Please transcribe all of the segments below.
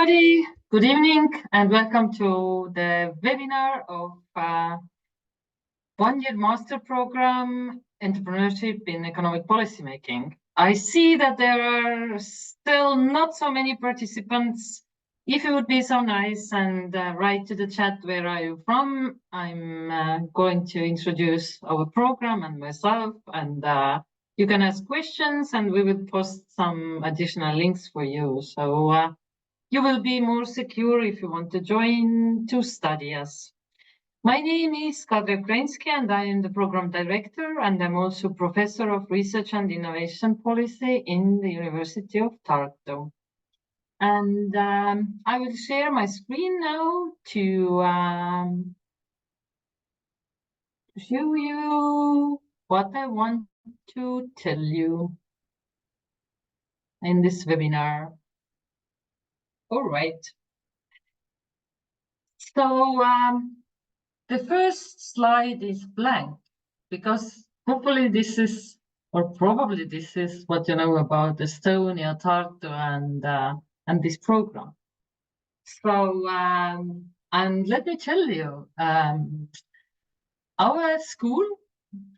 everybody. Good evening and welcome to the webinar of one-year master program, Entrepreneurship in Economic Policymaking. I see that there are still not so many participants. If you would be so nice and write to the chat, where are you from? I'm going to introduce our program and myself, and you can ask questions and we will post some additional links for you. So you will be more secure if you want to join to study us. My name is Kadri Ukrainski and I am the program director, and I'm also professor of research and innovation policy in the University of Tartu. And I will share my screen now to show you what I want to tell you in this webinar. All right. So the first slide is blank because hopefully this is, or probably this is what you know about Estonia, Tartu, and this program. So, and let me tell you, our school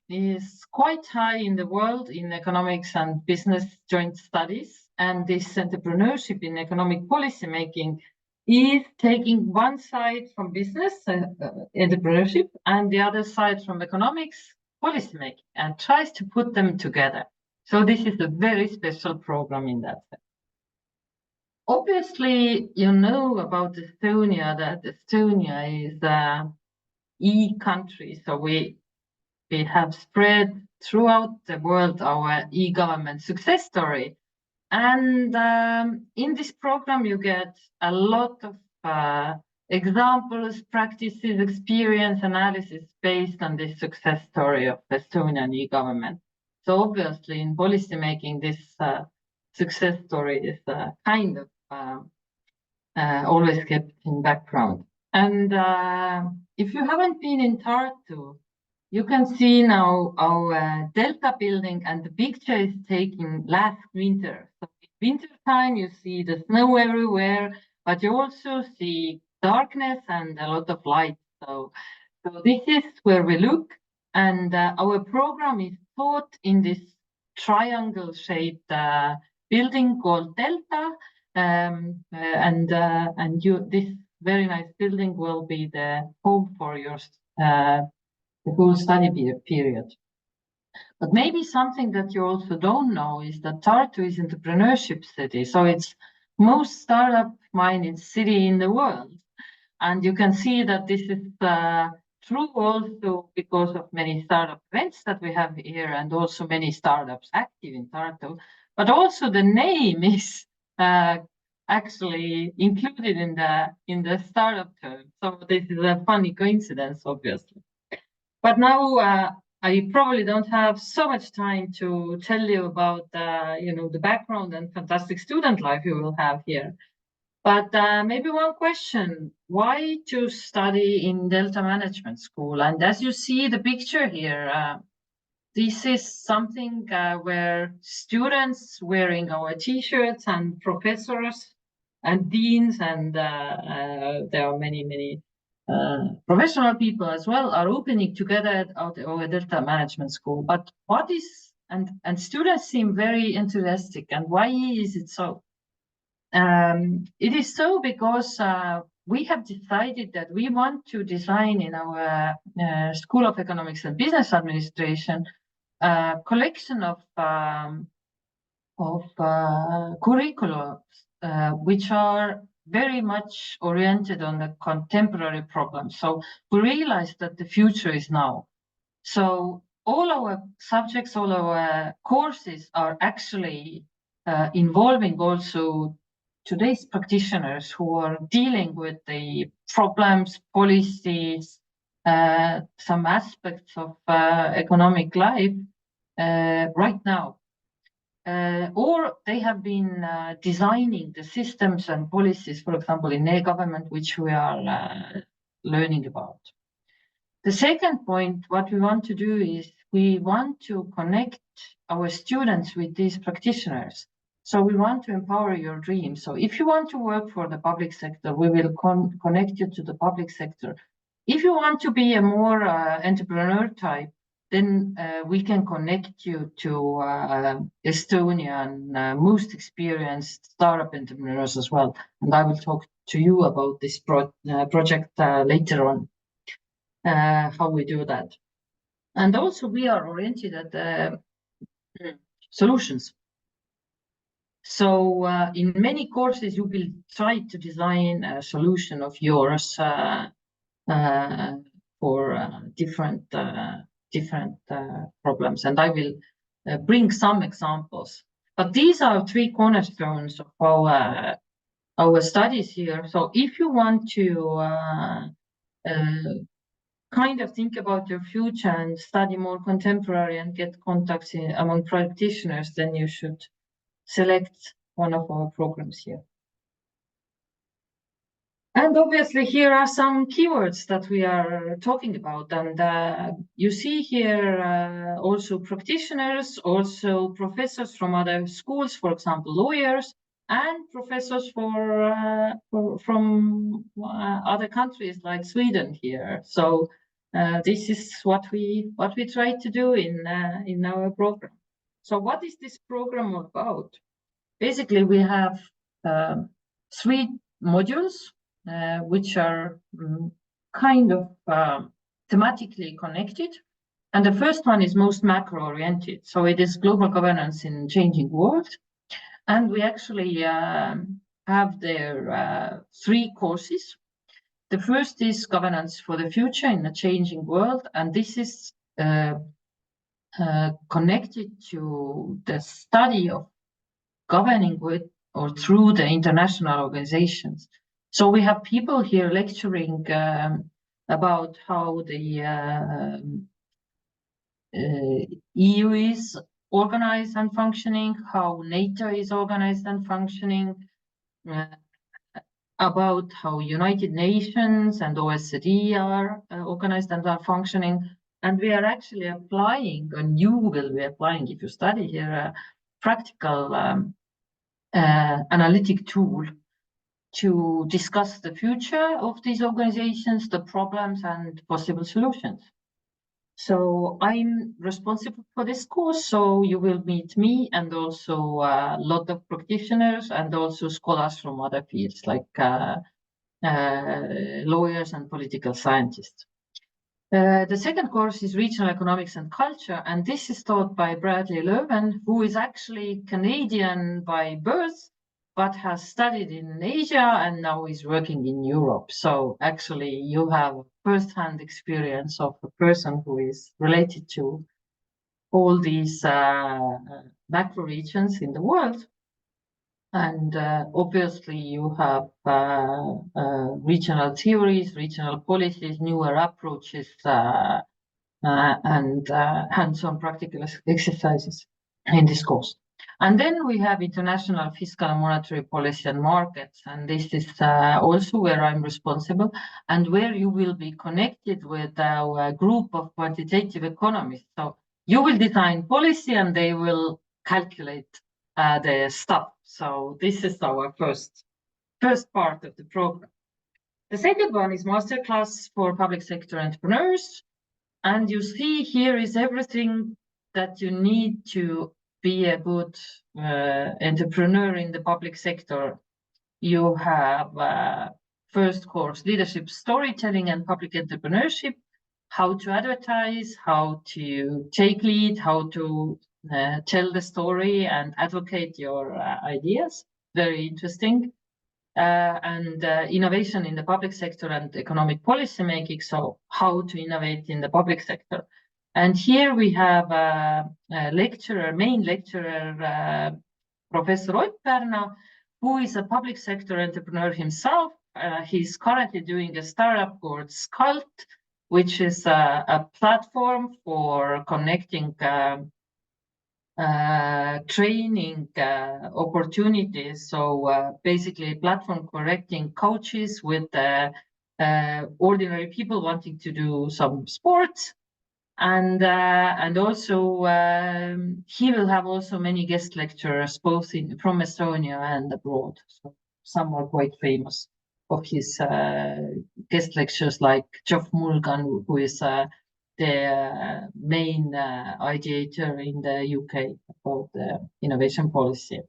is quite high in the world in economics and business joint studies, and this entrepreneurship in economic policymaking is taking one side from business, entrepreneurship, and the other side from economics, policymaking, and tries to put them together. So this is a very special program in that sense. Obviously, you know about Estonia, that Estonia is an e-country, so we have spread throughout the world our e-government success story. And in this program, you get a lot of examples, practices, experience, analysis based on this success story of Estonian e-government. So obviously in policymaking, this success story is kind of always kept in background. And if you haven't been in Tartu, you can see now our Delta building, and the picture is taken last winter. So in winter time, you see the snow everywhere, but you also see darkness and a lot of light. So this is where we look, and our program is taught in this triangle-shaped building called Delta, this very nice building will be the home for your the whole study period. But maybe something that you also don't know is that Tartu is an entrepreneurship city. So it's most startup-minded city in the world. And you can see that this is true also because of many startup events that we have here, and also many startups active in Tartu. But also the name is actually included in the startup term. So this is a funny coincidence, obviously. But now I probably don't have so much time to tell you about the background and fantastic student life you will have here. But maybe one question: why to study in Delta Management School? And as you see the picture here, this is something where students wearing our T-shirts and professors and deans, and there are many professional people as well, are opening together at our Delta Management School. But what is, and students seem very enthusiastic, and why is it so? It is so because we have decided that we want to design in our School of Economics and Business Administration a collection of curricula which are very much oriented on the contemporary problems. So we realized that the future is now. So all our subjects, all our courses are actually involving also today's practitioners who are dealing with the problems, policies, some aspects of economic life right now. Or they have been designing the systems and policies, for example, in e-government, which we are learning about. The second point, what we want to do is we want to connect our students with these practitioners. So we want to empower your dream. So if you want to work for the public sector, we will connect you to the public sector. If you want to be a more entrepreneur type, then we can connect you to Estonian most experienced startup entrepreneurs as well. And I will talk to you about this project later on, how we do that. And also we are oriented at solutions. So in many courses, you will try to design a solution of yours for different problems. And I will bring some examples. But these are three cornerstones of our studies here. So if you want to kind of think about your future and study more contemporary and get contacts among practitioners, then you should select one of our programs here. And obviously here are some keywords that we are talking about. And you see here also practitioners, also professors from other schools, for example, lawyers, and professors from other countries like Sweden here. So this is what we try to do in our program. So what is this program about? Basically, we have 3 modules, which are kind of thematically connected. And the first one is most macro-oriented. So it is global governance in changing world. And we actually have there 3 courses. The first is governance for the future in a changing world. And this is connected to the study of governing with or through the international organizations. So we have people here lecturing about how the EU is organized and functioning, how NATO is organized and functioning, about how United Nations and OECD are organized and are functioning. And we are actually applying, and you will be applying if you study here, a practical analytic tool to discuss the future of these organizations, the problems and possible solutions. So I'm responsible for this course, so you will meet me and also a lot of practitioners and also scholars from other fields like lawyers and political scientists. The second course is Regional Economics and Culture, and this is taught by Bradley Löwen, who is actually Canadian by birth, but has studied in Asia and now is working in Europe. So actually you have first-hand experience of a person who is related to all these macro regions in the world. And obviously you have regional theories, regional policies, newer approaches, and hands-on practical exercises in this course. And then we have international fiscal and monetary policy and markets. And this is also where I'm responsible and where you will be connected with our group of quantitative economists. So you will design policy and they will calculate the stuff. So this is our first part of the program. The second one is masterclass for public sector entrepreneurs. And you see here is everything that you need to be a good entrepreneur in the public sector. You have first course, leadership, storytelling and public entrepreneurship, how to advertise, how to take lead, how to tell the story and advocate your ideas. Very interesting. And innovation in the public sector and economic policy making. So how to innovate in the public sector. And here we have a main lecturer, Professor Ott-Pärna, who is a public sector entrepreneur himself. He's currently doing a startup called Scult, which is a platform for connecting training opportunities. So basically a platform connecting coaches with ordinary people wanting to do some sports. And also he will have also many guest lecturers, both from Estonia and abroad. So some are quite famous of his guest lectures, like Geoff Mulgan, who is the main ideator in the UK about the innovation policy.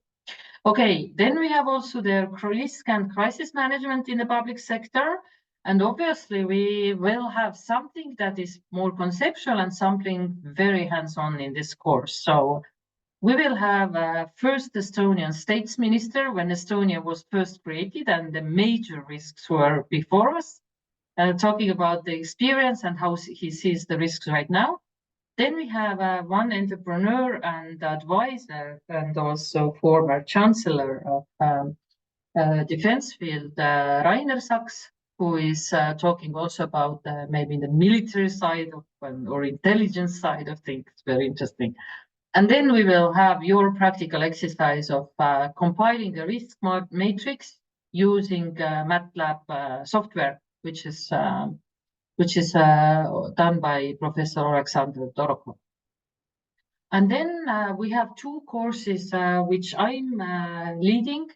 Okay, then we have also the risk and crisis management in the public sector. And obviously, we will have something that is more conceptual and something very hands-on in this course. So we will have first Estonian states minister when Estonia was first created and the major risks were before us, talking about the experience and how he sees the risks right now. Then we have one entrepreneur and advisor and also former chancellor of defense field, Rainer Sachs, who is talking also about maybe the military side of or intelligence side of things. Very interesting. And then we will have your practical exercise of compiling the risk matrix using MATLAB software, which is done by Professor Alexander Dorokov. And then we have two courses which I'm leading: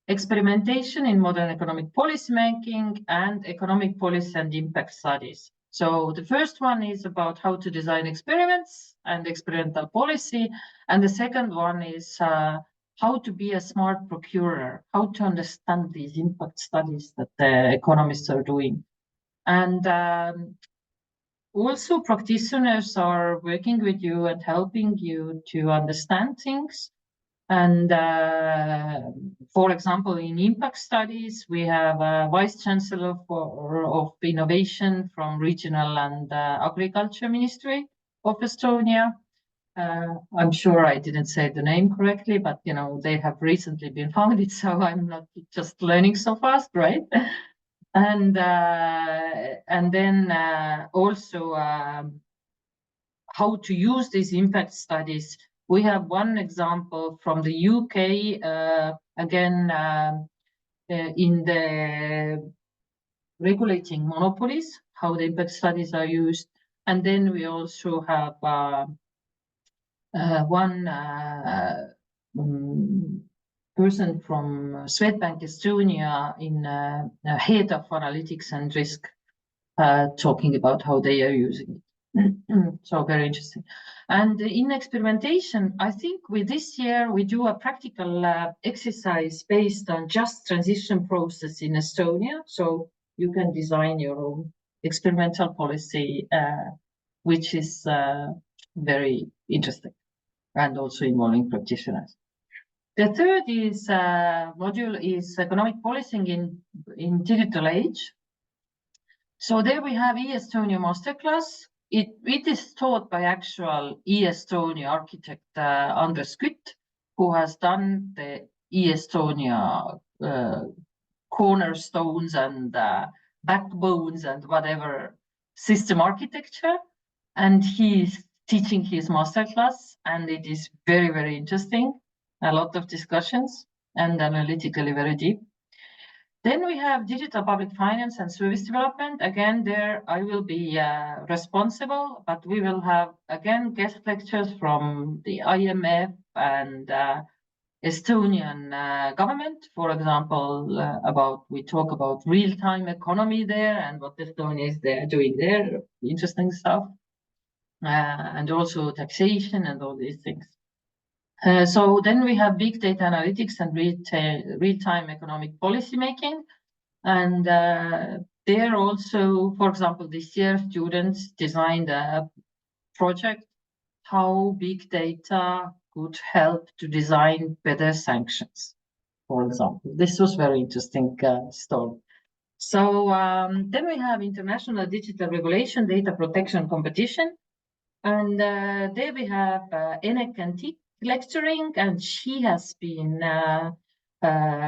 experimentation in modern economic policymaking and economic policy and impact studies. So the first one is about how to design experiments and experimental policy. And the second one is how to be a smart procurer, how to understand these impact studies that the economists are doing. And also, practitioners are working with you and helping you to understand things. And for example, in impact studies, we have a vice chancellor of innovation from regional and agriculture ministry of Estonia. I'm sure I didn't say the name correctly, but they have recently been founded, so I'm not just learning so fast, right? And then also how to use these impact studies. We have one example from the UK, again, in the regulating monopolies, how the impact studies are used. And then we also have one person from Swedbank Estonia in head of analytics and risk, talking about how they are using it. So very interesting. And in experimentation, I think with this year, we do a practical exercise based on just transition process in Estonia. So you can design your own experimental policy, which is very interesting and also involving practitioners. The third is module is economic policing in digital age. So there we have e-Estonia masterclass. It is taught by actual e-Estonia architect Andres Kütt, who has done the e-Estonia cornerstones and backbones and whatever system architecture. And he's teaching his masterclass, and it is very, very interesting. A lot of discussions and analytically very deep. Then we have digital public finance and service development. Again, there I will be responsible, but we will have, again, guest lectures from the IMF and Estonian government. For example, we talk about real-time economy there and what Estonia is there doing there, interesting stuff, and also taxation and all these things. So then we have big data analytics and real-time economic policymaking. And there also, for example, this year, students designed a project how big data could help to design better sanctions, for example. This was very interesting story. So then we have international digital regulation, data protection competition. And there we have Enek and Tik lecturing, and she has been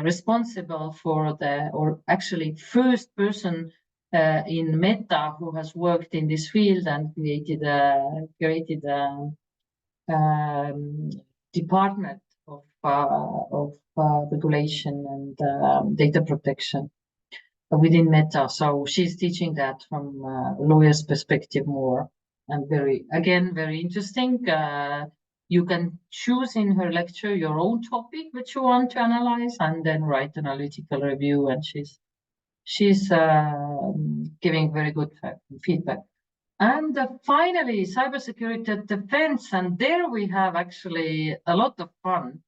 responsible for or actually first person in Meta who has worked in this field and created a department of regulation and data protection within Meta. So she's teaching that from a lawyer's perspective more. and very interesting. You can choose in her lecture your own topic which you want to analyze, and then write analytical review. And she's giving very good feedback. And finally, cybersecurity defense, and there we have actually a lot of fun,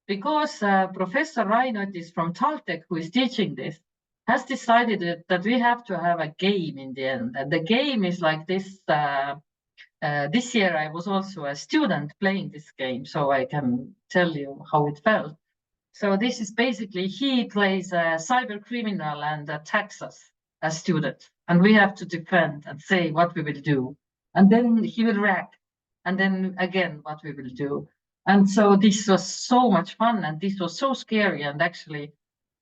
because Professor Rainotis from Taltech, who is teaching this, has decided that we have to have a game in the end. And the game is like this. This year, I was also a student playing this game, so I can tell you how it felt. So this is basically, he plays a cyber criminal and attacks us as students. And we have to defend and say what we will do. And then he will react. And then again, what we will do. And so this was so much fun, and this was so scary. And actually,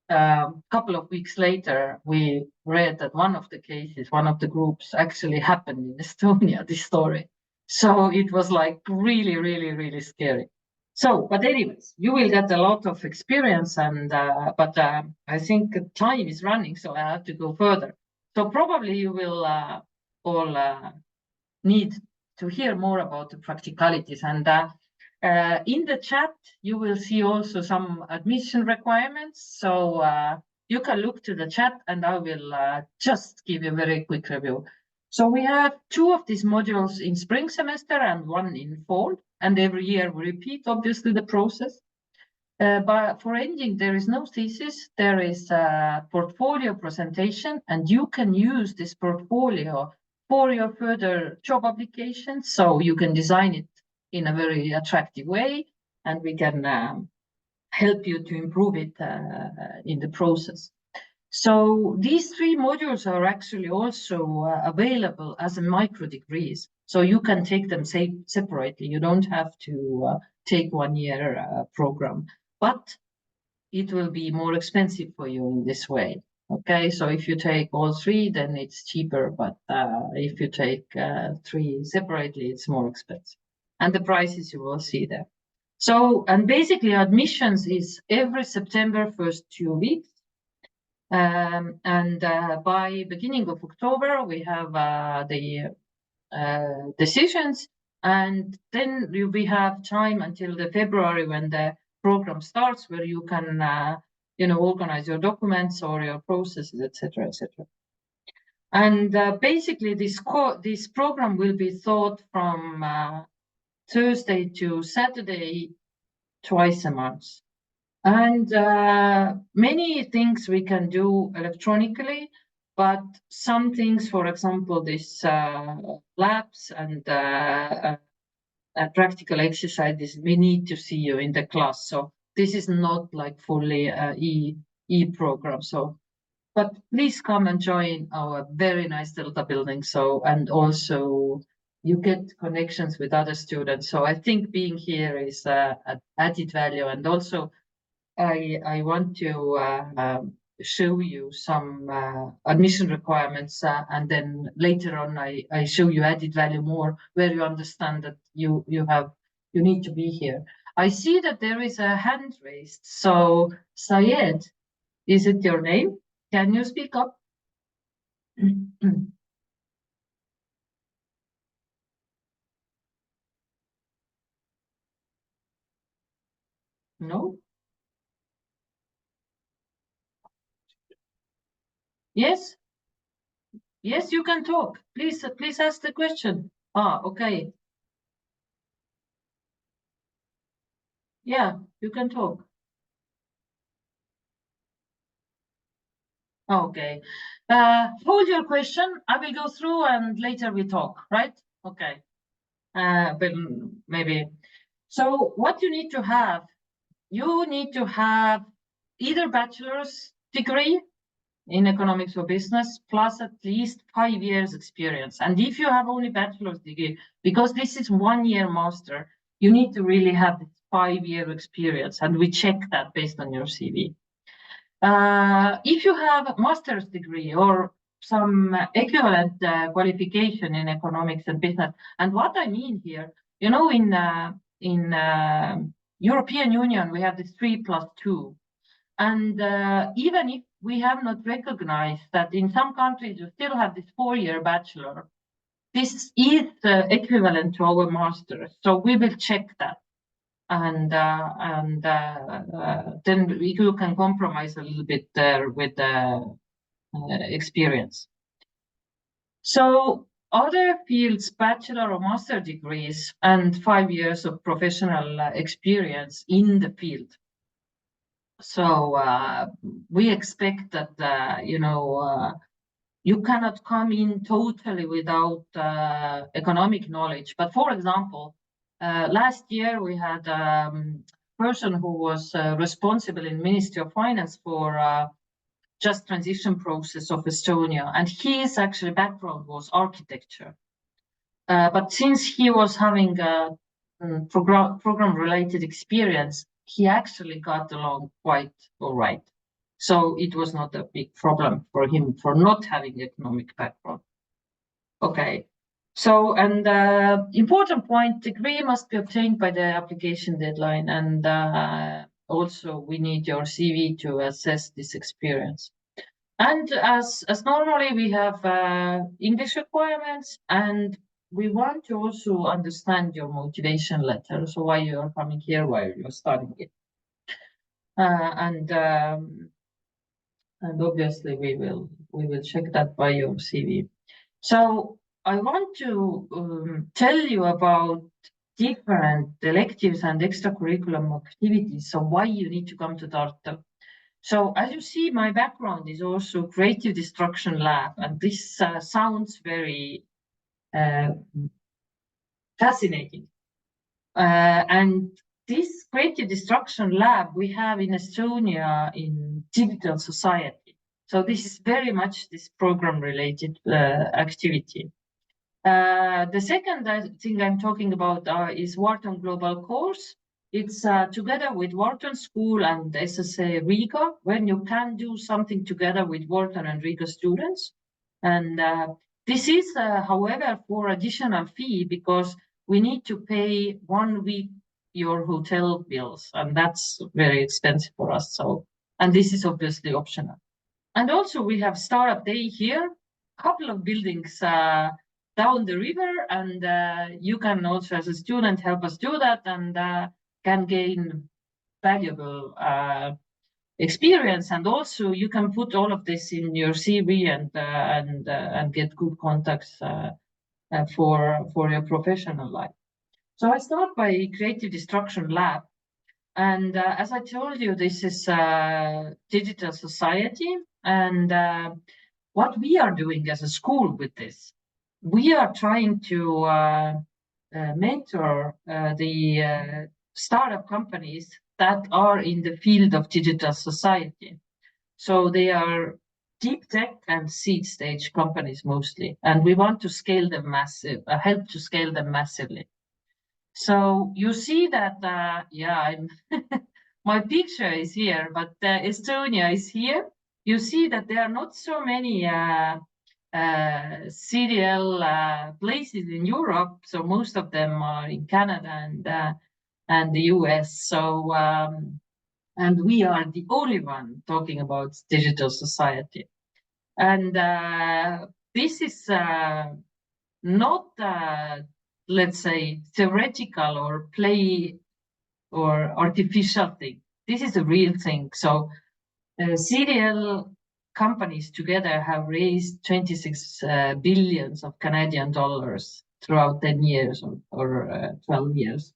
a couple of weeks later, we read that one of the cases, one of the groups actually happened in Estonia, this story. So it was like really, really, really scary. So, but anyways, you will get a lot of experience, and but I think time is running, so I have to go further. So probably you will all need to hear more about the practicalities. And in the chat, you will see also some admission requirements. So you can look to the chat, and I will just give you a very quick review. So we have 2 of these modules in spring semester and 1 in fall. And every year we repeat, obviously, the process. But for engine, there is no thesis. There is a portfolio presentation, and you can use this portfolio for your further job applications. So you can design it in a very attractive way, and we can help you to improve it in the process. So these 3 modules are actually also available as a micro degrees. So you can take them separately. You don't have to take 1 year program, but it will be more expensive for you in this way. Okay, so if you take all 3, then it's cheaper. But if you take 3 separately, it's more expensive. And the prices you will see there. So, and basically admissions is every September first 2 weeks. And by beginning of October, we have the decisions, and then we have time until the February when the program starts, where you can organize your documents or your processes, etc., etc. And basically, this program will be taught from Thursday to Saturday, twice a month. And many things we can do electronically, but some things, for example, this labs and practical exercises, we need to see you in the class. So this is not like fully e-program. So, but please come and join our very nice Delta building. So, and also you get connections with other students. So I think being here is added value. And also, I want to show you some admission requirements, and then later on I show you added value more, where you understand that you need to be here. I see that there is a hand raised. So Syed, is it your name? Can you speak up? No? Yes? Yes, you can talk. Please ask the question. Okay. Yeah, you can talk. Okay. Hold your question. I will go through and later we talk, right? Okay. But maybe. So what you need to have either bachelor's degree in economics or business, plus at least 5 years experience. And if you have only bachelor's degree, because this is 1 year master, you need to really have 5-year experience. And we check that based on your CV. If you have a master's degree or some equivalent qualification in economics and business, and what I mean here, in European Union, we have this 3+2. And even if we have not recognized that in some countries you still have this 4-year bachelor, this is equivalent to our master's, so we will check that, and then you can compromise a little bit there with the experience. So other fields, bachelor or master degrees, and 5 years of professional experience in the field. So we expect that you cannot come in totally without economic knowledge. But for example, last year we had a person who was responsible in Ministry of Finance for just transition process of Estonia, and his actually background was architecture. But since he was having a program related experience, he actually got along quite all right. So it was not a big problem for him for not having economic background. Okay. So, and important point, degree must be obtained by the application deadline. And also we need your CV to assess this experience. And as normally we have English requirements, and we want to also understand your motivation letter. So why you are coming here, why you're studying it. And obviously we will check that by your CV. So I want to tell you about different electives and extracurriculum activities. So why you need to come to Tartu. So as you see, my background is also creative destruction lab, and this sounds very fascinating. And this creative destruction lab we have in Estonia in digital society. So this is very much this program related activity. The second thing I'm talking about is Wharton Global Course. It's together with Wharton School and SSA Riga, when you can do something together with Wharton and Riga students. And this is, however, for additional fee, because we need to pay 1 week your hotel bills, and that's very expensive for us. So, and this is obviously optional. And also we have Startup Day here, a couple of buildings down the river, and you can also, as a student, help us do that, and can gain valuable experience. And also you can put all of this in your CV and get good contacts for your professional life. So I start by Creative Destruction Lab. And as I told you, this is digital society. And what we are doing as a school with this, we are trying to mentor the startup companies that are in the field of digital society. So they are deep tech and seed stage companies mostly, and we want to scale them help to scale them massively. So you see that, my picture is here, but Estonia is here. You see that there are not so many serial places in Europe. So most of them are in Canada and the US. So, and we are the only one talking about digital society. And this is not, let's say, theoretical or play or artificial thing. This is a real thing. So serial companies together have raised 26 billions of Canadian dollars throughout 10 years or 12 years.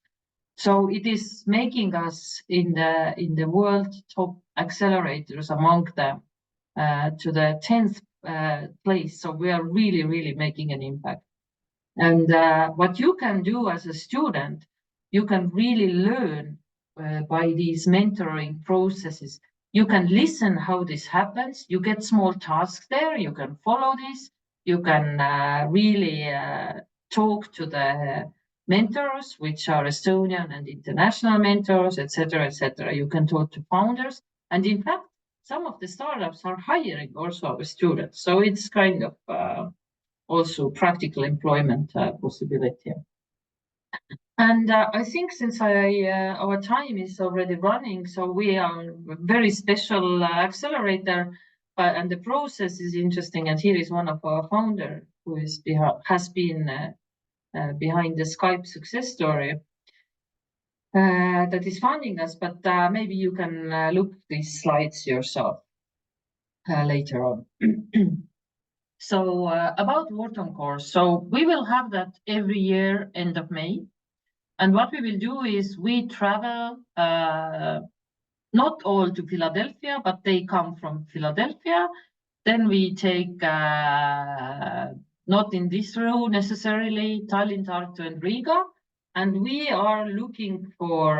So it is making us in the world top accelerators among them to the 10th place. So we are really, really making an impact. And what you can do as a student, you can really learn by these mentoring processes. You can listen how this happens. You get small tasks there. You can follow this. You can really talk to the mentors, which are Estonian and international mentors, etc., etc. You can talk to founders. And in fact, some of the startups are hiring also our students. So it's kind of also practical employment possibility. And I think since our time is already running, so we are a very special accelerator, and the process is interesting. And here is one of our founder, who is has been behind the Skype success story that is funding us. But maybe you can look these slides yourself later on. So about Wharton course, so we will have that every year end of May, and what we will do is we travel not all to Philadelphia, but they come from Philadelphia. Then we take not in this row necessarily Tallinn, Tartu, and Riga, and we are looking for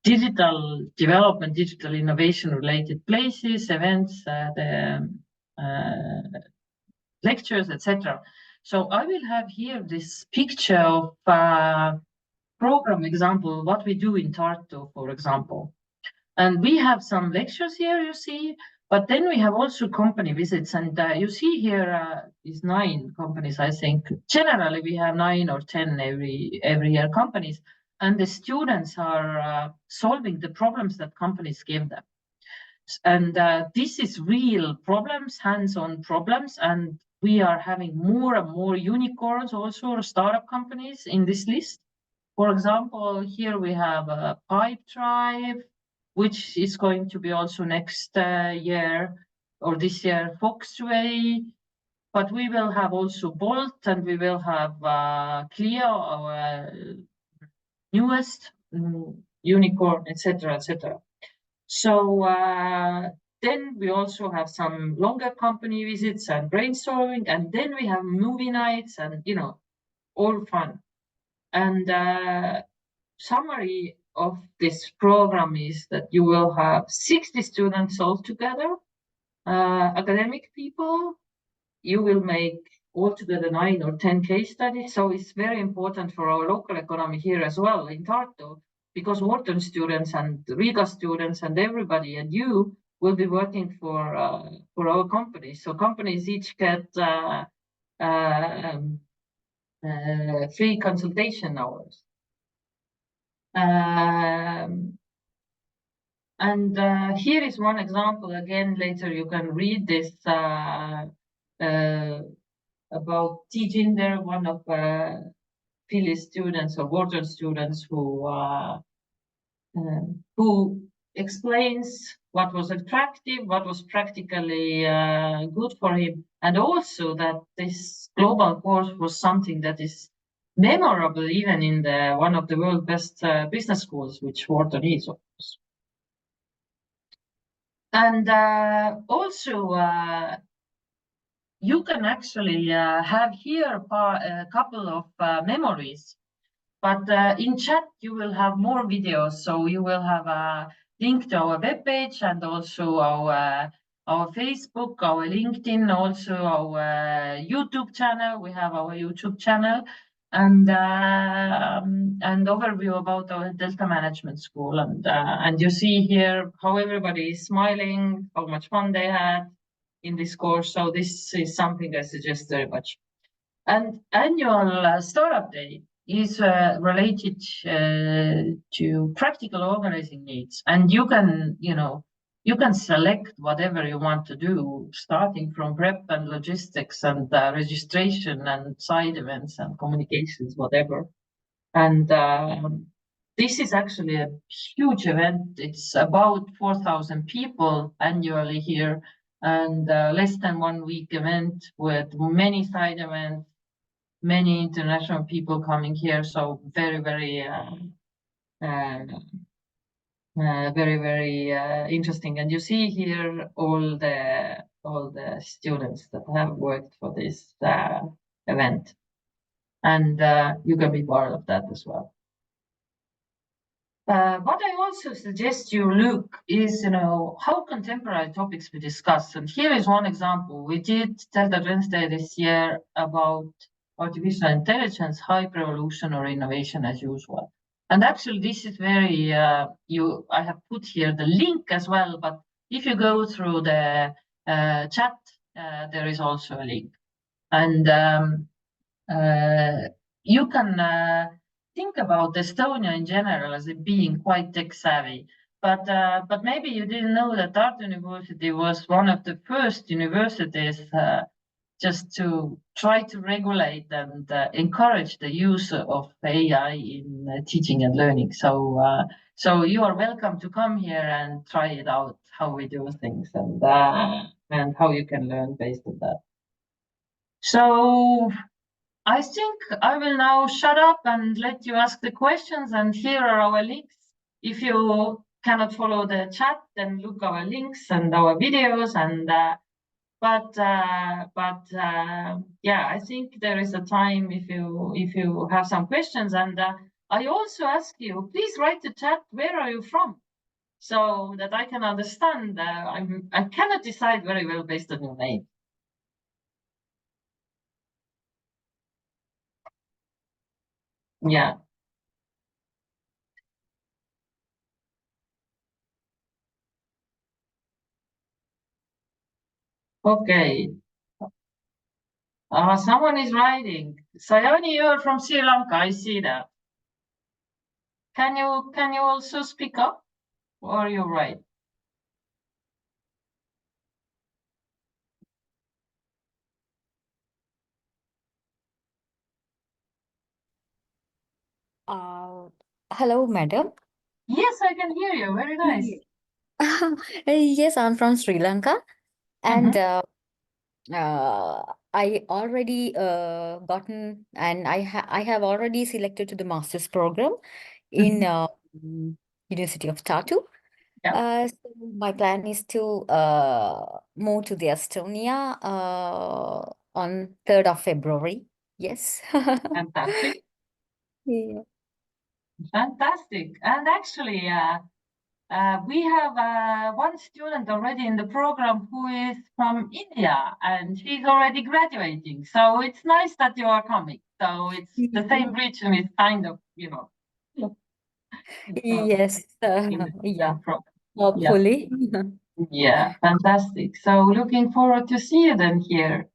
digital development, digital innovation related places, events, lectures, etc. So I will have here this picture of program example, what we do in Tartu, for example. And we have some lectures here, you see, but then we have also company visits. And you see here is 9 companies, I think. Generally, we have 9 or 10 every year companies. And the students are solving the problems that companies give them. And this is real problems, hands-on problems. And we are having more and more unicorns also, or startup companies in this list. For example, here we have a Pipe Drive, which is going to be also next year or this year, Foxway. But we will have also Bolt, and we will have Clio, our newest unicorn, etc., etc. So then we also have some longer company visits and brainstorming, and then we have movie nights and, all fun. And summary of this program is that you will have 60 students altogether, academic people. You will make altogether 9 or 10 case studies. So it's very important for our local economy here as well in Tartu, because Wharton students and Riga students and everybody and you will be working for our companies. So companies each get free consultation hours. And here is one example. Again, later you can read this about T-Ginder, one of Philly students or Wharton students who explains what was attractive, what was practically good for him, and also that this global course was something that is memorable even in the one of the world's best business schools, which Wharton is, of course. And also, you can actually have here a couple of memories, but in chat you will have more videos. So you will have a link to our webpage and also our Facebook, our LinkedIn, also our YouTube channel. We have our YouTube channel, and overview about our Delta Management School. And you see here how everybody is smiling, how much fun they had in this course. So this is something I suggest very much. And annual startup day is related to practical organizing needs, and you can select whatever you want to do, starting from prep and logistics and registration and side events and communications, whatever. And this is actually a huge event. It's about 4,000 people annually here, and less than 1 week event with many side events, many international people coming here. So very, very, very interesting. And you see here all the students that have worked for this event, and you can be part of that as well. What I also suggest you look is, how contemporary topics we discuss. And here is one example. We did Delta Wednesday this year about artificial intelligence, hype revolution, or innovation as usual. And actually, this is very, I have put here the link as well, but if you go through the chat, there is also a link. And you can think about Estonia in general as being quite tech savvy. but maybe you didn't know that Tartu University was one of the first universities just to try to regulate and encourage the use of AI in teaching and learning. So you are welcome to come here and try it out, how we do things and how you can learn based on that. So I think I will now shut up and let you ask the questions, and here are our links. If you cannot follow the chat, then look our links and our videos. And yeah, I think there is a time if you have some questions. And I also ask you, please write the chat. Where are you from? So that I can understand. I cannot decide very well based on your name. Yeah. Okay. Someone is writing. Sayoni, you're from Sri Lanka. I see that. Can you also speak up, or you write? Hello, madam. Yes, I can hear you. Very nice. Yes, I'm from Sri Lanka, and Mhm. I already gotten and I have already selected to the master's program in Mhm. University of Tartu. Yeah, So my plan is to move to the Estonia on 3rd of February. Yes. fantastic, Yeah. fantastic. And actually, we have one student already in the program who is from India, and she's already graduating. So it's nice that you are coming. So it's the same region is kind of, Yes. in the Yeah. program. Yeah. Hopefully. Yeah, fantastic. So looking forward to see you then here.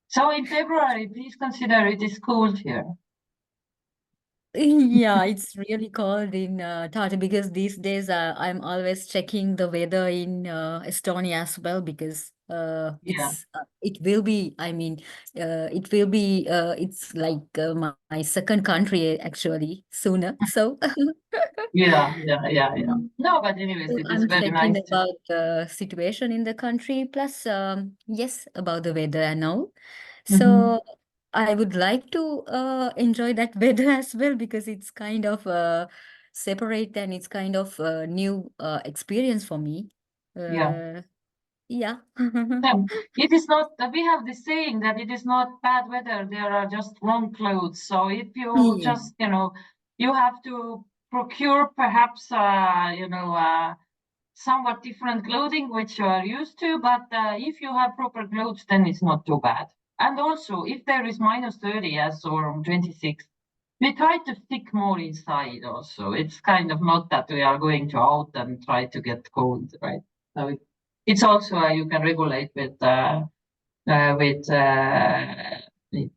So in February, please consider it is cold here. Yeah, it's really cold in Tartu because these days I'm always checking the weather in Estonia as well because Yeah, it will be, I mean, it will be, it's like my second country actually sooner. So yeah. Mm. No, but anyways, So it is I'm very checking nice to. about the situation in the country, plus, yes, about the weather and all. Mhm. So I would like to enjoy that weather as well because it's kind of separate and it's kind of a new experience for me. Yeah. Yeah. It is not, we have the saying that it is not bad weather, there are just wrong clothes. So if you Yeah. just, you have to procure perhaps, somewhat different clothing which you are used to, but if you have proper clothes, then it's not too bad. And also, if there is minus 30 as or 26, we try to stick more inside also. It's kind of not that we are going to out and try to get cold, right? So it's also you can regulate uh, with uh, with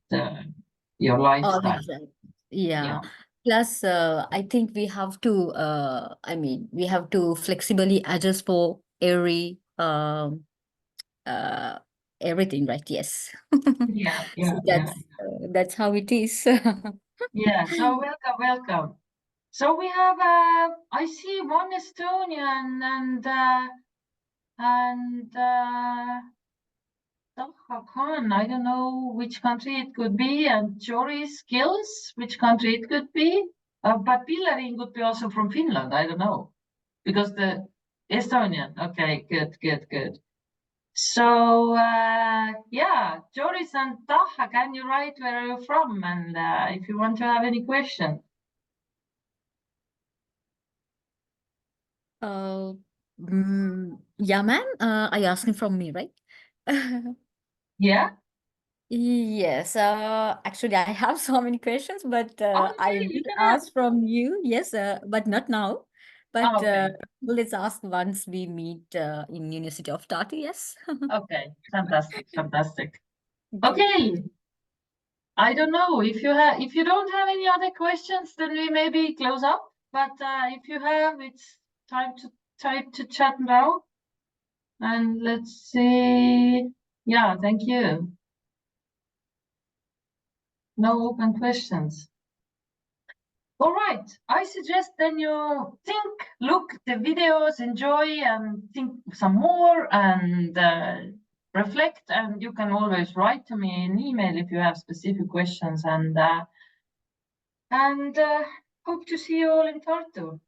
your All lifestyle. exactly. Yeah. Yeah, Plus, I think we have to, I mean, we have to flexibly adjust for uh, everything, right? Yes. So yeah. that's how it is. Yeah, so welcome, welcome. So we have, I see one Estonian and Taha Khan. I don't know which country it could be, and Jory Skills, which country it could be. But Pillarin could be also from Finland. I don't know because the Estonian. Okay, good. So yeah, Joris and Taha, can you write where you're from and if you want to have any questions? Uh, yeah, ma'am. Are you asking from me, right? Yeah. Yes. Actually, I have so many questions, but I Okay, you will can ask. ask from you. Yes, but not now. But Okay. let's ask once we meet in University of Tartu. Yes. Okay. Fantastic. Okay. Okay. I don't know if you don't have any other questions, then we maybe close up. But if you have, it's time to type to chat now. And let's see. Yeah, thank you. No open questions. All right, I suggest then you think, look the videos, enjoy, and think some more, and reflect. And you can always write to me an email if you have specific questions. And hope to see you all in Tartu.